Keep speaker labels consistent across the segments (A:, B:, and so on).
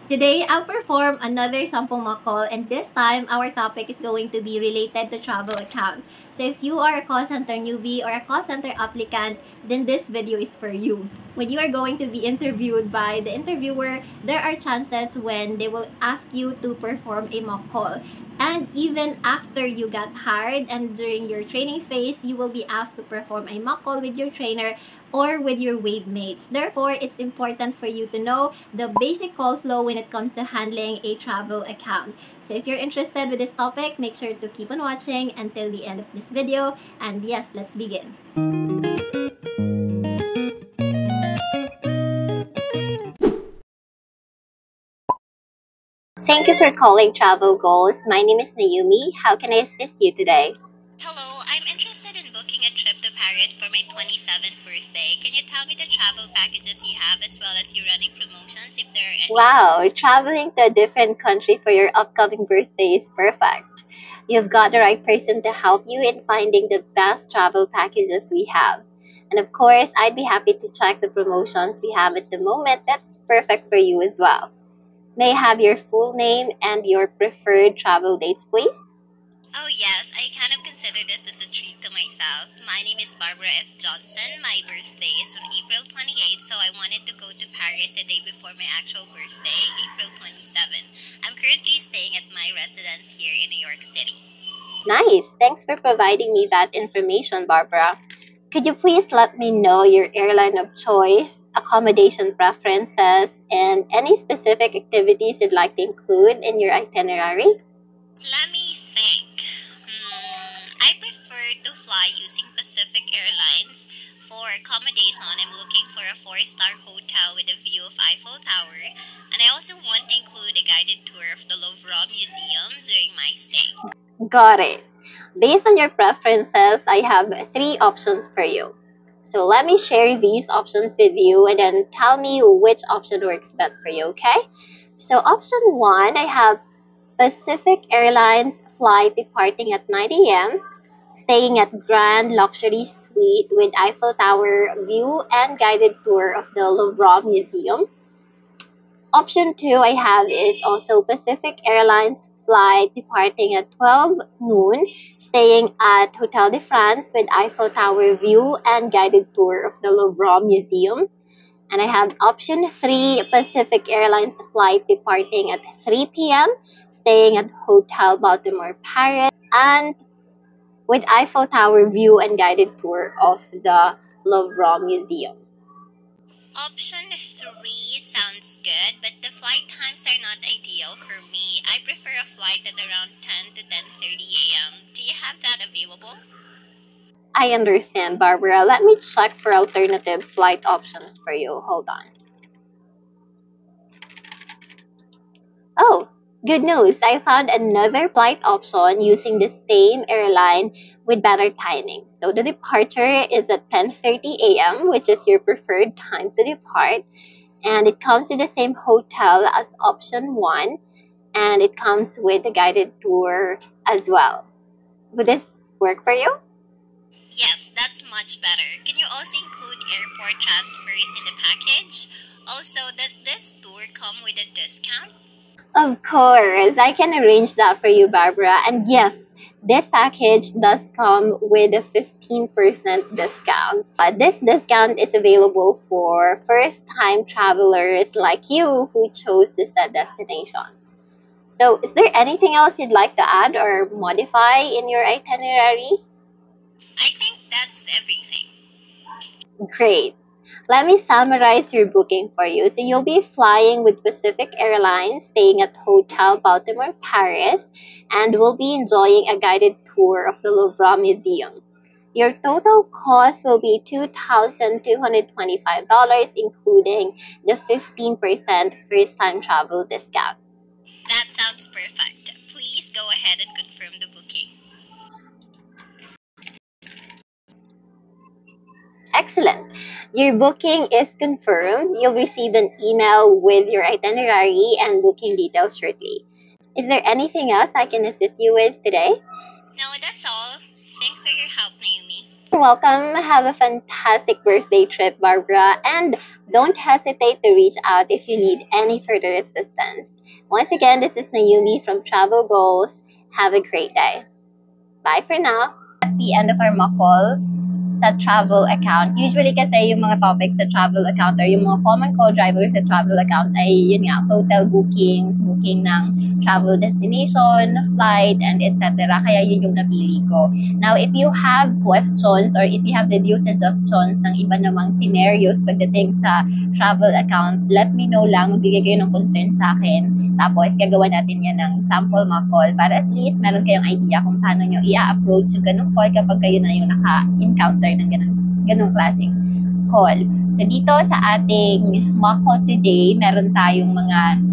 A: Today, I'll perform another sample mock call, and this time, our topic is going to be related to travel account. So if you are a call center newbie or a call center applicant, then this video is for you. When you are going to be interviewed by the interviewer, there are chances when they will ask you to perform a mock call. And even after you got hired and during your training phase, you will be asked to perform a mock call with your trainer or with your wave mates. Therefore, it's important for you to know the basic call flow when it comes to handling a travel account. So if you're interested with this topic, make sure to keep on watching until the end of this video. And yes, let's begin. Thank you for calling Travel Goals. My name is Naomi. How can I assist you today?
B: Hello, I'm interested in booking a trip to Paris for my 27th birthday. Can you tell me the travel packages you have as well as your running promotions if there are any?
A: Wow, traveling to a different country for your upcoming birthday is perfect. You've got the right person to help you in finding the best travel packages we have. And of course, I'd be happy to check the promotions we have at the moment that's perfect for you as well. May I have your full name and your preferred travel dates, please?
B: Oh yes, I kind of consider this as a treat to myself. My name is Barbara F. Johnson. My birthday is on April 28th, so I wanted to go to Paris a day before my actual birthday, April 27th. I'm currently staying at my residence here in New York City.
A: Nice. Thanks for providing me that information, Barbara. Could you please let me know your airline of choice, accommodation preferences, and any specific activities you'd like to include in your itinerary?
B: Let me think. I prefer to fly using Pacific Airlines. For accommodation, I'm looking for a 4-star hotel with a view of Eiffel Tower, and I also want to include a guided tour of the Louvre Museum during my stay.
A: Got it. Based on your preferences, I have 3 options for you. So let me share these options with you and then tell me which option works best for you, okay? So option 1, I have Pacific Airlines flight departing at 9 a.m., staying at Grand Luxury Suite with Eiffel Tower view and guided tour of the Louvre Museum. Option 2 I have is also Pacific Airlines flight departing at 12 noon, staying at Hotel de France with Eiffel Tower view and guided tour of the Louvre Museum. And I have option 3 Pacific Airlines flight departing at 3 p.m., staying at Hotel Baltimore Paris and with Eiffel Tower view and guided tour of the Louvre Museum.
B: Option 3 sounds good, but the flight times are not ideal for me. I prefer a flight at around 10 to 10:30 a.m. Do you have that available?
A: I understand, Barbara. Let me check for alternative flight options for you. Hold on. Oh, good news. I found another flight option using the same airline with better timing. So the departure is at 10:30 a.m., which is your preferred time to depart. And it comes to the same hotel as option 1. And it comes with a guided tour as well. Would this work for you?
B: Yes, that's much better. Can you also include airport transfers in the package? Also, does this tour come with a discount?
A: Of course, I can arrange that for you, Barbara. And yes, this package does come with a 15% discount. This discount is available for first-time travelers like you who chose the said destinations. So, is there anything else you'd like to add or modify in your itinerary?
B: I think that's everything.
A: Great. Let me summarize your booking for you. So you'll be flying with Pacific Airlines, staying at Hotel Baltimore Paris, and will be enjoying a guided tour of the Louvre Museum. Your total cost will be $2,225, including the 15% first-time travel discount.
B: That sounds perfect. Please go ahead and confirm the booking.
A: Excellent. Your booking is confirmed. You'll receive an email with your itinerary and booking details shortly. Is there anything else I can assist you with today?
B: No, that's all. Thanks for your help, Naomi.
A: Welcome. Have a fantastic birthday trip, Barbara. And don't hesitate to reach out if you need any further assistance. Once again, this is Naomi from Travel Goals. Have a great day. Bye for now. At the end of our mock call sa travel account, usually kasi yung mga topics sa travel account or yung mga common call drivers sa travel account ay yun nga, hotel bookings, booking ng travel destination, flight, and etc. Kaya yun yung napili ko. Now, if you have questions or if you have video suggestions ng iba namang scenarios pagdating sa travel account, let me know lang, magbigay kayo ng concern sa akin. Tapos, gagawa natin yan ng sample mock call para at least meron kayong idea kung paano nyo i-approach yung ganung call kapag kayo na yung naka-encounter ng ganung klaseng call. So, dito sa ating mock call today, meron tayong mga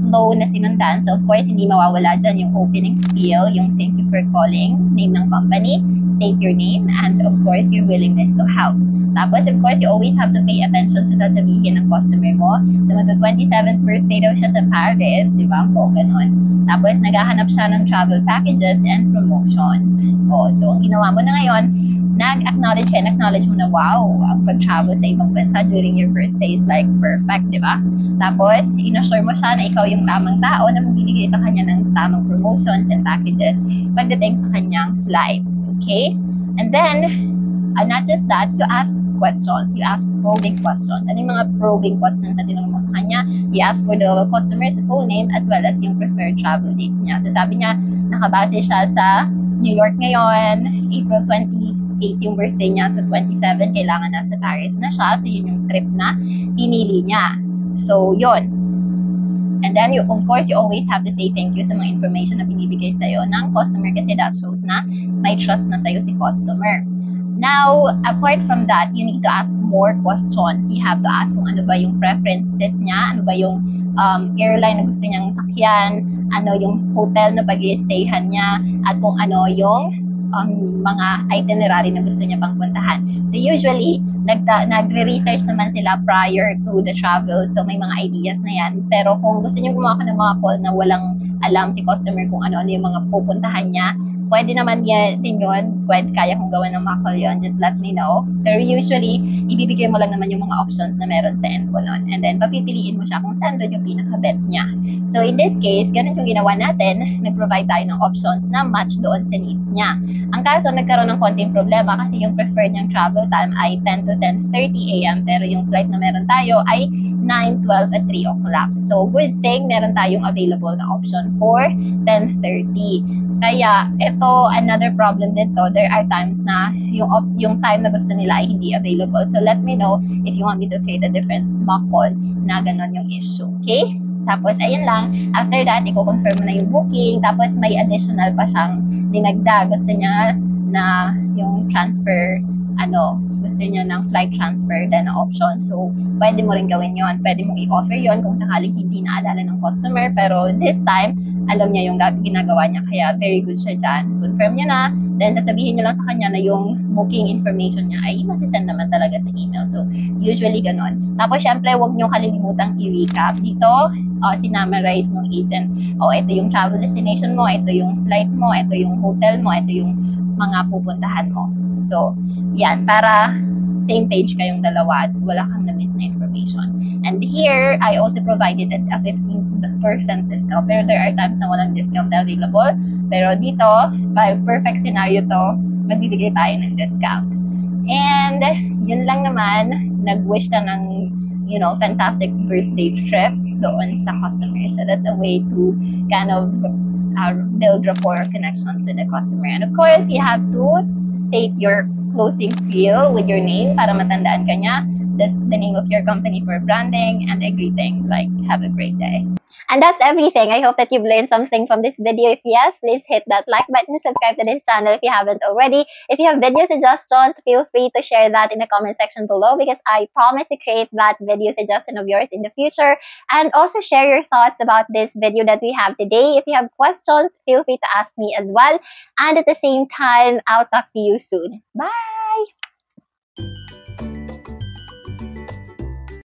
A: flow na sinundan. So, of course, hindi mawawala dyan yung opening spiel, yung thank you for calling, name ng company, state your name, and of course, your willingness to help. Tapos, of course, you always have to pay attention sa sasabihin ng customer mo. So, mag-27th birthday daw siya sa Paris, di ba? O, ganun. Tapos, naghahanap siya ng travel packages and promotions. O, so, ang ginawa mo na ngayon, acknowledge mo na, wow, ang pag-travel sa ibang bansa during your birthday is like perfect, di ba? Tapos, in-assure mo siya na ikaw yung tamang tao na magbibigay sa kanya ng tamang promotions and packages pagdating sa kanyang flight. Okay? And then, not just that, you ask questions. You ask probing questions. Ano yung mga probing questions na tinanong mo sa kanya? You ask for the customer's full name as well as yung preferred travel dates niya. So, sabi niya, nakabase siya sa New York ngayon, April 28 yung birthday niya. So, 27, kailangan nasa Paris na siya. So, yun yung trip na pinili niya. So, yun. And then, of course, you always have to say thank you sa mga information na binibigay sa'yo ng customer kasi that shows na may trust na sa'yo si customer. Now, apart from that, you need to ask more questions. You have to ask kung ano ba yung preferences niya, ano ba yung airline na gusto niyang sakyan, ano yung hotel na pag-i-stayhan niya, at kung ano yung mga itinerary na gusto niya pang puntahan. So usually, nagre-research naman sila prior to the travel. So may mga ideas na yan. Pero kung gusto niyo gumawa ng mga call na walang alam si customer kung ano-ano yung mga pupuntahan niya, pwede naman din yun. Kaya kong gawin ng mga call yun. Just let me know. Pero usually, ibibigay mo lang naman yung mga options na meron sa info nun. And then, papipiliin mo siya kung saan doon yung pinaka-bet niya. So, in this case, ganun yung ginawa natin. Nag-provide tayo ng options na match doon sa needs niya. Ang kaso, nagkaroon ng konting problema kasi yung preferred niyang travel time ay 10 to 10:30 a.m. Pero yung flight na meron tayo ay 9, 12, at 3 o'clock. So, good thing, meron tayong available na option for 10:30. Kaya, ito, another problem dito, there are times na yung time na gusto nila ay hindi available. So, let me know if you want me to create a different mock call na ganon yung issue. Okay? Tapos, ayun lang. After that, i-confirm mo na yung booking. Tapos, may additional pa siyang dinagdag. Gusto niya na yung transfer, gusto niya ng flight transfer then option. So, pwede mo rin gawin yon. Pwede mong i-offer yon kung sakaling hindi naalala ng customer. Pero this time, alam niya yung ginagawa niya. Kaya, very good siya dyan. Confirm niya na. Then, sasabihin niyo lang sa kanya na yung booking information niya ay masisend naman talaga sa email. So, usually ganon. Tapos, syempre, huwag niyo kalilimutang i-recap. Dito, sinamarize ng agent. Ito yung travel destination mo, ito yung flight mo, ito yung hotel mo, ito yung mga pupuntahan mo. So, yan. Para same page kayong dalawa at wala kang na-miss na information. And here, I also provided a 15% discount. Pero there are times na walang discount available. Pero dito, by perfect scenario to, magbibigay tayo ng discount. And, yun lang naman, nag-wish ka ng, fantastic birthday trip doon sa customer. So, that's a way to kind of build rapport or connection to the customer. And of course, you have to state your closing spiel with your name para matandaan ka niya. The name of your company for branding and a greeting like, have a great day. And that's everything. I hope that you've learned something from this video. If yes, please hit that like button, subscribe to this channel if you haven't already. If you have video suggestions, feel free to share that in the comment section below because I promise to create that video suggestion of yours in the future. And also share your thoughts about this video that we have today. If you have questions, feel free to ask me as well. And at the same time, I'll talk to you soon. Bye!